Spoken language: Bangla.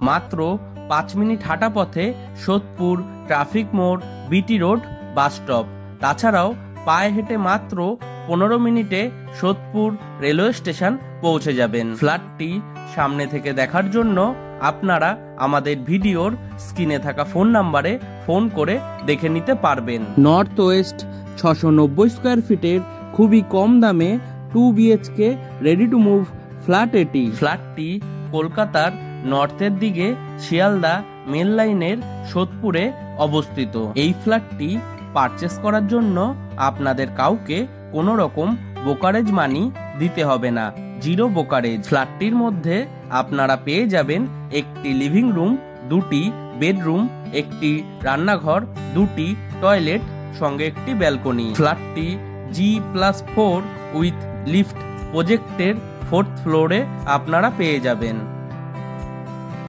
মাত্র 5 মিনিট হাঁটা পথে সোদপুর ট্রাফিক মোড়, বিটি রোড বাস স্টপ। তাছাড়াও পায়ে হেঁটে মাত্র 15 মিনিটে সোদপুর রেলওয়ে স্টেশন পৌঁছে যাবেন। ফ্ল্যাটটি সামনে থেকে দেখার জন্য আপনারা আমাদের ভিডিওর স্ক্রিনে থাকা ফোন নাম্বারে ফোন করে দেখে নিতে পারবেন। নর্থ ওয়েস্ট 690 স্কোয়ার ফিটের খুবই কম দামে 2 BHK ready to move flat এটি। ফ্ল্যাটটি কলকাতার নর্থের দিকে শিয়ালদা মেন লাইনের সোদপুরে অবস্থিত। এই ফ্ল্যাটটি পারচেস করার জন্য আপনাদের কাউকে কোনো রকম ব্রোকারেজ মানি দিতে হবে না, জিরো ব্রোকারেজ। ফ্ল্যাটটির মধ্যে আপনারা পেয়ে যাবেন একটি লিভিং রুম, 2টি বেডরুম, একটি রান্নাঘর, 2টি টয়লেট, সঙ্গে একটি ব্যালকনি। ফ্ল্যাটটি G+4 উইথ লিফট প্রজেক্টের 4th ফ্লোরে আপনারা পেয়ে যাবেন।